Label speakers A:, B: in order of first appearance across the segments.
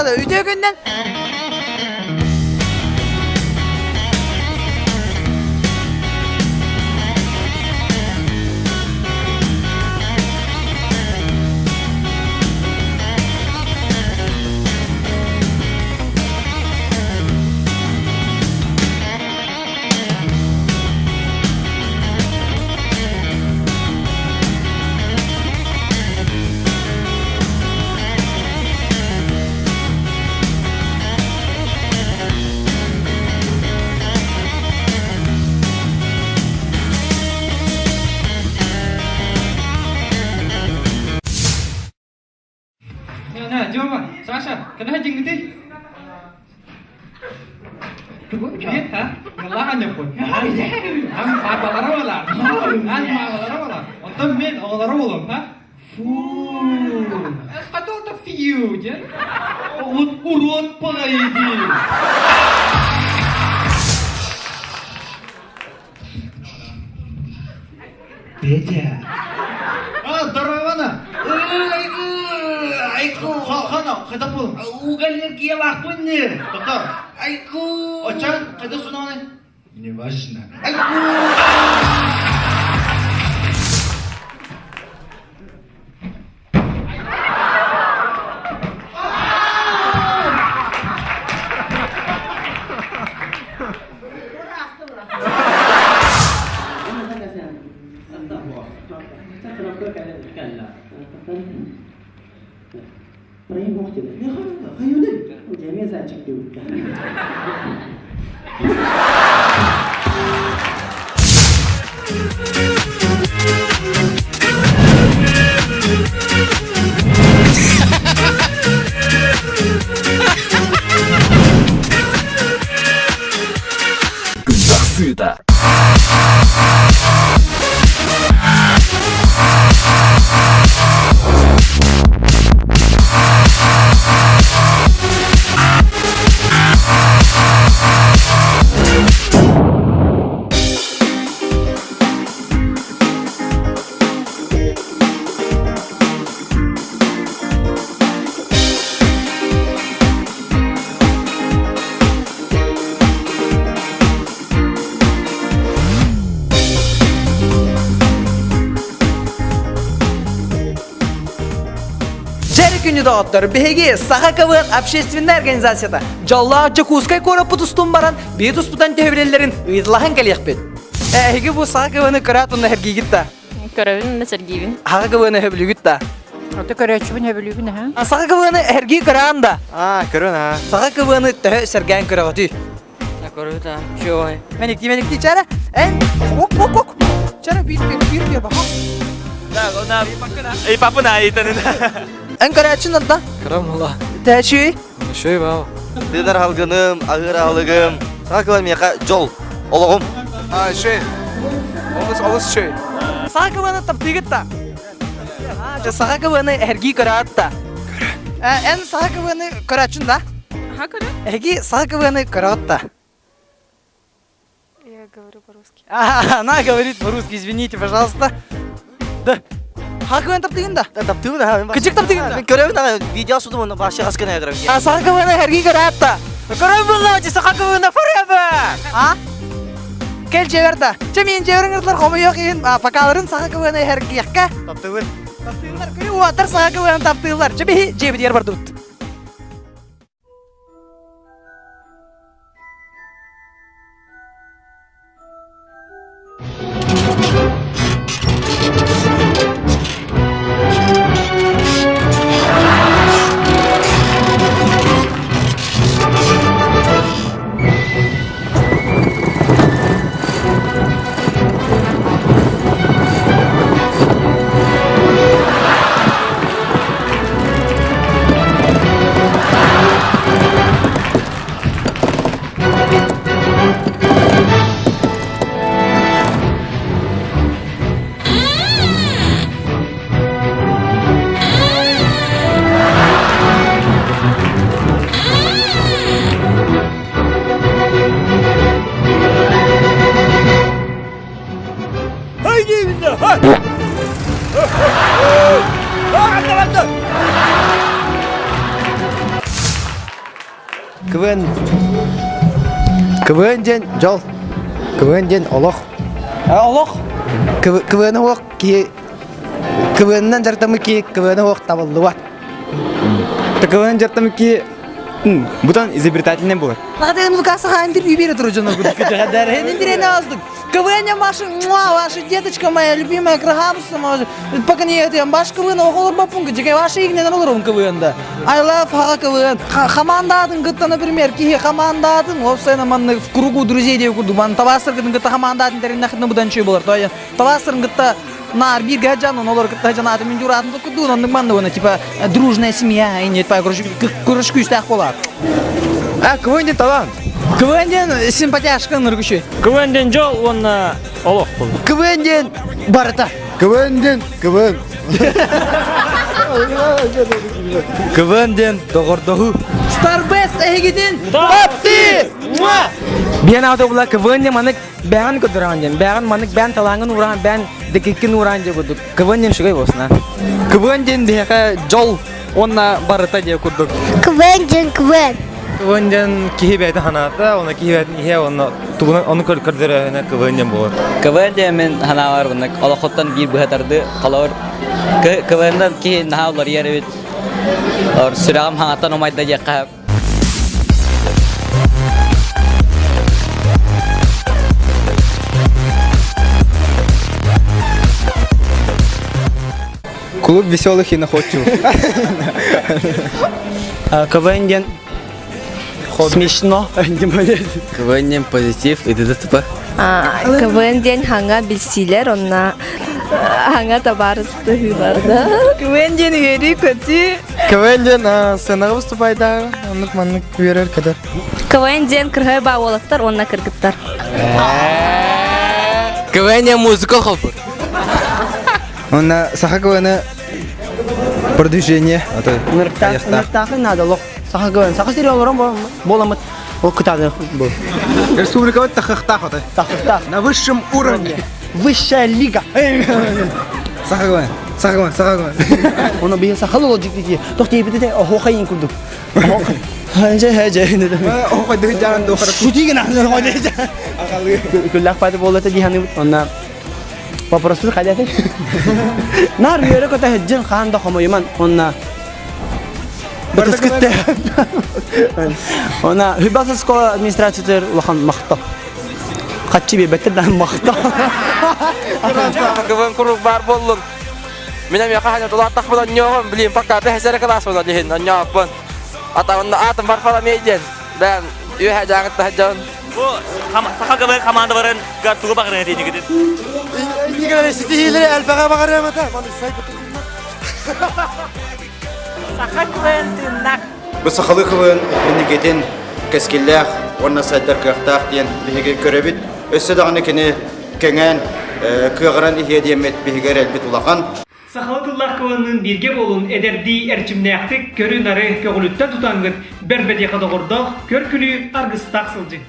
A: da üdegünden.
B: Nah, jom Pak. Sasha, kena hajing nanti. Iya, ha? Ngelahan ya pun. Am apa larawala? An ma larawala. Ontam men larawala, ha? Atau tak view je. Urut paidi. Beja. Darawala. Aiku, khana, kata pun. Ugalnya kia lakuin ni. Betul. Aiku. Ocan, kata sunang ni. Ini masna. Aiku.
C: Perayaan waktu itu, ya kayu deh, ujungnya saya cek dulu kan.
D: Gendak Suta.
A: Günü dağıtları BHG Sahakavı'nın общественная организацияда Жалла Чакускай корапы тұстun баран бетус бұдан тәуелелерін ұйдылаған кәлек бет. Әйгі бұл Сахакавыны көрәтуны әрге гитта.
E: Көрәуін Сергеевин.
A: Сахакавыны өбілі гитта.
E: Оты көрәчуін өбілігін, ха?
A: Сахакавыны әрге көрән да.
F: Көрін, а.
A: Сахакавыны тәу сәргән көрәғыты.
E: Көрәуін, шуай.
A: Мәнекті чәрі. Ән, ок. Чәрі бүйір бақа.
F: Ipapuna ito na.
A: Ән көрәтшін ұрда.
F: Kıram valla.
A: Тәчүй.
F: Şey baba.
G: Didar halgınım, ağır ağlığım. Sakılan miyaka jol, oğlum.
F: Şey. Olus şey.
A: Сахакавыны тапты гитта. Сахакавыны әрге көрәтті. Ән Сахакавыны көрәтшін да.
E: Ха, көрә?
A: Әрге Сахакавыны көрәтті.
E: Я говорю по-русски.
A: Она говорит по-русски, извините, пожалуйста. Да. Хакавын таптыгын да.
G: Taptığım da.
A: Küçük taptığın da.
G: Ben görevim da videosu da başka kaskına yakarım.
A: Сахакавыны әрге көрәтті. Көрәм бұлла, Сахакавыны forever. Кел жеверді. Мен жеверіңіздер қомы yok ең. Пакаларын Сахакавыны әрге яққа.
G: Taptığım.
A: Таптығылар. Көй уатыр Сахакавыны таптығылар. Жебі дер барды ұтты.
D: КВН ден жол. КВН ден олох.
A: Аллах.
D: КВН ок ки КВНнан жартамы ки КВН ок табылды. КВН жартамы ки бутан изобретательный будет.
A: Надо ну касса интервью берет рожено гуд. Кадар интервью аздык. КВН ваша деточка моя любимая крагамса может. Пока не это баш КВН оголор бапунга. Жеке ваша игнен олорун КВНда. I love КВН. Командадың гытта, например, ки командадың опсайна манны в кругу друзей деп курду. Ман тавасыргын гытта командадың теринахтны будан чүй болар. То тавасыргын гытта нар бир гаджан олар гытта жанаты мен журатын курду. Онның манны оны типа дружная семья и нет по кружку истах болар.
D: КВН ден талант.
A: КВН ден симпатияшкы ныргүшү.
H: КВН ден жол, он олох болды.
D: КВН ден барыта. КВН ден КВН. КВН ден тоғырдығы.
A: Starbest эгидин
D: Тапты! Бен ауды бұла КВН ден манык бәғын көдірған ден. Бәғын манык бән талаңын ұран, бән декеккен ұран деп күрдік. КВН ден шүгай болсына. КВН ден бәға жол, онна барыта деп күрдік.
I: КВН ден КВН.
F: КВН ден кихи бәйті ханата, оны кихи бәйті ihe, оны көрдірі КВН ден болар.
H: КВН ден мен хана бар бұнық, олақоттан бір бұхатарды қалауыр. КВН-дан ки наха олар еребет. Сүрағым хаңаттан омайда жаққа.
D: Клуб веселых и находчивых.
C: КВН ден смешно.
H: КВН ден позитив, иди да тупа.
I: КВН ден ханга билсилер, онна ханга табарысты хюларда.
A: КВН ден үйері көті.
D: КВН ден сценаға выступайда, онық манық верер кадар.
I: КВН ден кыргай бауылықтар, онна кыргыттар.
H: КВН ден музыка қопыр.
D: Онна саха КВН продвижение.
C: Ныртақы надо лох. Саха КВН. Саха сериаларым боламыт. Ол кытады бұл.
D: Республика тахахтах отай.
C: Тақықта.
D: На высшем уровне.
C: Высшая лига.
D: Саха КВН. Саха КВН. Саха КВН.
C: Оны бейін сақалы ол жіктеке. Тоқты епіде де хоқайын күрдік. Хәжі.
D: Оқой дығы жағын доқырып.
C: Шутиген ақылы қойды. Күлләқ пайды болыты дейханы бұд. Онна вопросы қадеті. Нар үйері көті хәджін қағанда қомойыман. Онна Бұртыскітті. Онна Хүбасысқо администрациятыр ұлақан мақта. Қатчы бейбеттерден мақта.
H: КВН круг бар болдым. Менем яқа хәне тулаттақ бұдан нёғым, білейм, паққа бәхесері қылас бұдан дейін, нёғым. Атамында атым бар қала мейден. Бән үй хәжаңытты хәжауын.
J: Саха КВН команда барын гартуға бағырын әтейін егеден.
D: Нигер стихилері әлбәға бағарам ата.
E: Саха КВН тыннақ.
K: Бұл сақалы КВН мемлекеттен кәскелләқ, орна сайттар қияқтақ дейін бігі көребіт. Өсі дағыны кені кәңән күйіғыран ихе деймет бігі әлбет ұлақан.
L: Сахалатыллах КВН'нын бирге болун эдерди эрчимнәяқтык көрі нары көғілітті тұтаңғыр бәрбәде қадағырдақ көр күлі арғыстақ сылжы.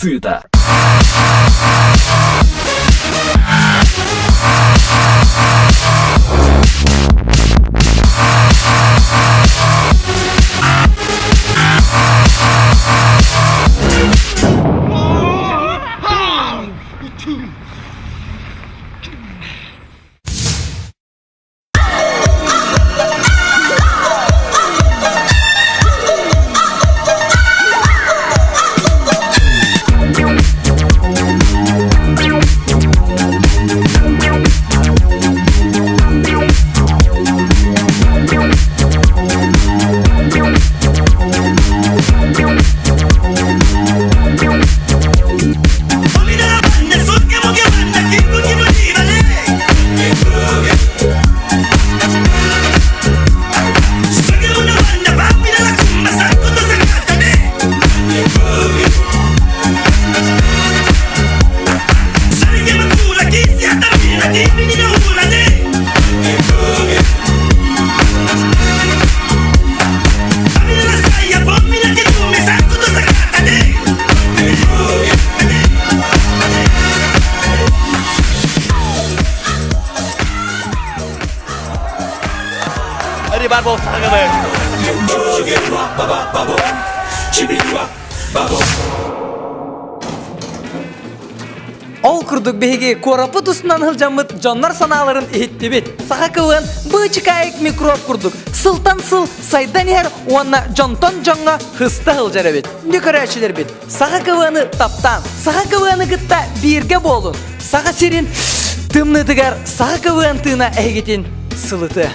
J: Сыта. Bari bar bol sağa kıvın.
A: Ol kurduk behege korapı tusundan hıljamıt canlar sanaların ehitti bit. Sağa kıvın bıçıkayık mikrop kurduk. Sıltan sıl saydan yer ona cantan canğa hısta hılcara bit. Dekoraçiler bit. Sağa kıvını taptan. Sağa kıvını gıtta birge bolun. Sağa serin tımны tıgar sağa kıvın tığına ehigetin sılıtı.